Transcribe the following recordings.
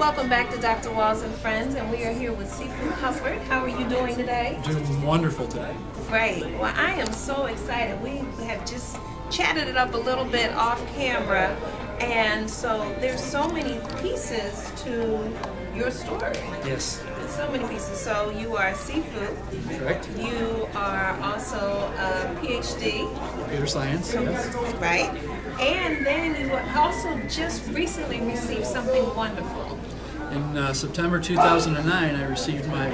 Welcome back to Dr. Walls and Friends, and we are here with Seafood Hufford. How are you doing today? Doing wonderful today. Great. Well, I am so excited. We have just chatted it up a little bit off camera, and so there's so many pieces to your story. Yes. So many pieces. So you are seafood. Correct. You are also a PhD. Computer science. Yes. Right. And then you also just recently received something wonderful. In September 2009, I received my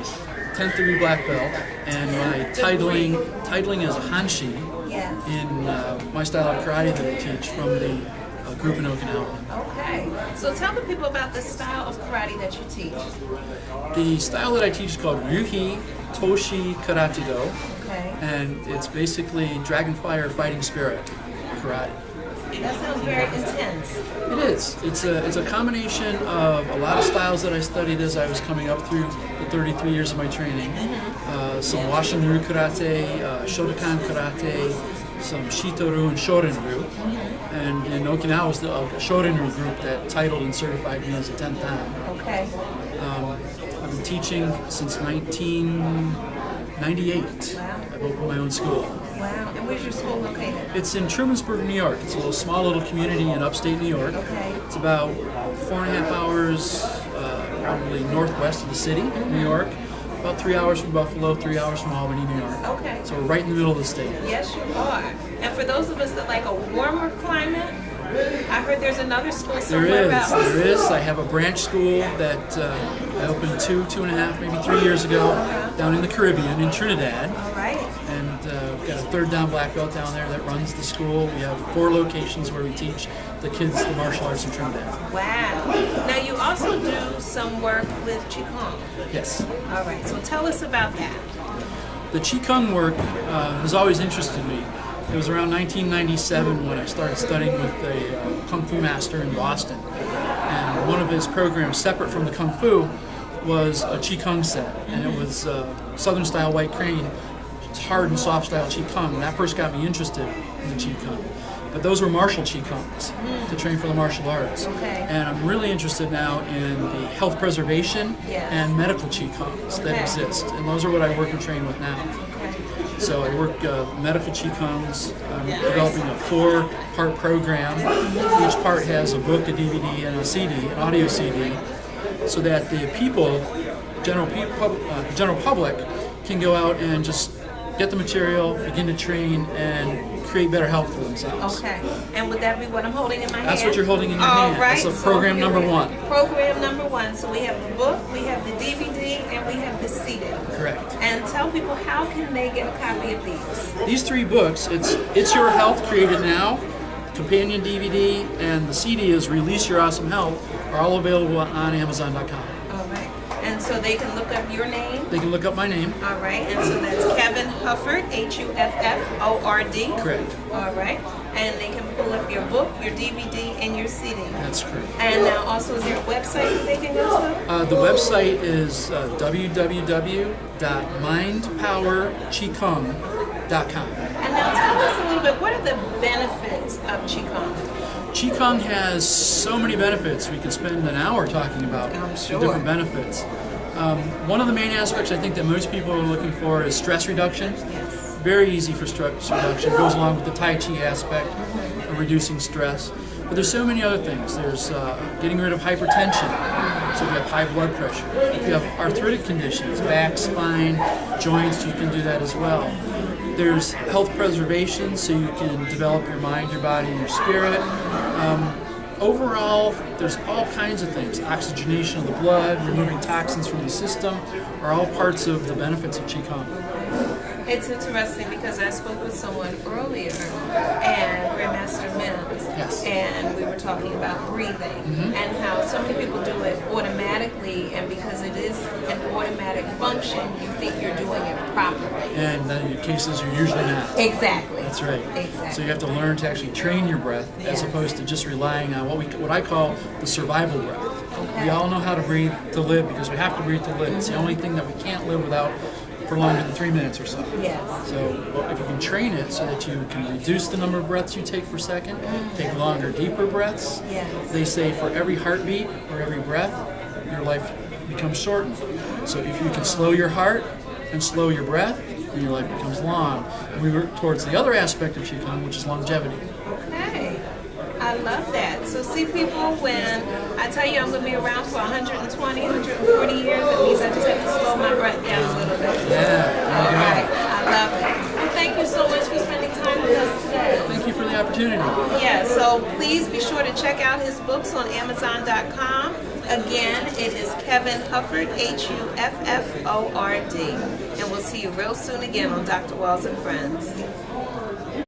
10th degree black belt, and my titling is a Hanshi in my style of karate that I teach from the group in Okinawa. Okay. So tell the people about the style of karate that you teach. The style that I teach is called Ryuhi Toshi Karate Do, Okay. and it's basically Dragon Fire Fighting Spirit karate. That sounds very intense. It is. It's a combination of a lot of styles that I studied as I was coming up through the 33 years of my training. Some Washin-Ryu karate, Shotokan karate, some Shito-Ryu and Shorin-Ryu. And in Okinawa was the Shorin-Ryu group that titled and certified me as a 10th Dan. Okay. I've been teaching since 1998. Wow. I've opened my own school. Wow. And where's your school located? It's in Trumansburg, New York. It's a small little community in upstate New York. Okay. It's about 4.5 hours, probably northwest of the city, New York. About 3 hours from Buffalo, 3 hours from Albany, New York. Okay. So we're right in the middle of the state. Yes, you are. And for those of us that like a warmer climate, I heard there's another school somewhere else. There is. I have a branch school that I opened 2.5, maybe 3 years ago down in the Caribbean, in Trinidad. All right. And we've got a 3rd Dan black belt down there that runs the school. We have 4 locations where we teach the kids the martial arts in Trinidad. Wow. Now you also do some work with Qigong. Yes. All right. So tell us about that. The Qigong work has always interested me. It was around 1997 when I started studying with a Kung Fu master in Boston. And one of his programs, separate from the Kung Fu, was a Qigong set. And it was Southern style white crane, hard and soft style Qigong. And that first got me interested in the Qigong. But those were martial Qigongs to train for the martial arts. Okay. And I'm really interested now in the health preservation and medical Qigongs that exist. And those are what I work and train with now. So I work medical Qigongs. I'm developing a 4-part program. Each part has a book, a DVD, and a CD, an audio CD, so that the people, general public, can go out and just get the material, begin to train, and create better health for themselves. Okay. And would that be what I'm holding in my hand? That's what you're holding in your hand. Right. That's program number 1. Program number 1. So we have the book, we have the DVD, and we have the CD. Correct. And tell people, how can they get a copy of these? These 3 books, It's Your Health, Create It Now, companion DVD, and the CD is Release Your Awesome Health, are all available on Amazon.com. All right. And so they can look up your name. They can look up my name. All right. And so that's Kevin Hufford, Hufford. Correct. All right. And they can pull up your book, your DVD, and your CD. That's correct. And now also, is there a website that they can go to? The website is www.mindpowerqigong.com. And now tell us a little bit, what are the benefits of Qigong? Qigong has so many benefits. We could spend an hour talking about I'm sure. the different benefits. One of the main aspects I think that most people are looking for is stress reduction. Yes. Very easy for stress reduction. It goes along with the Tai Chi aspect of reducing stress. But there's so many other things. There's getting rid of hypertension. So if you have high blood pressure. If you have arthritic conditions, back, spine, joints, you can do that as well. There's health preservation, so you can develop your mind, your body, and your spirit. Overall, there's all kinds of things. Oxygenation of the blood, removing toxins from the system are all parts of the benefits of Qigong. It's interesting because I spoke with someone earlier, and Grandmaster Mims, and we were talking about breathing and how so many people do it automatically, and because it is an automatic function, you think you're doing it properly. And in cases, you're usually not. Exactly. That's right. Exactly. So you have to learn to actually train your breath as opposed to just relying on what I call the survival breath. Okay. We all know how to breathe to live because we have to breathe to live. It's the only thing that we can't live without for longer than 3 minutes or so. Yes. So if you can train it so that you can reduce the number of breaths you take per second, take longer, deeper breaths. Yes. They say for every heartbeat or every breath, your life becomes shortened. So if you can slow your heart and slow your breath, then your life becomes long. And we work towards the other aspect of Qigong, which is longevity. Okay. I love that. So see, people, when I tell you I'm going to be around for 120, 140 years, that means I just have to slow my breath down a little bit. Yeah. All right. I love it. Well, thank you so much for spending time with us today. Thank you for the opportunity. Yeah, so please be sure to check out his books on Amazon.com. Again, it is Kevin Hufford, Hufford. And we'll see you real soon again on Dr. Wells and Friends.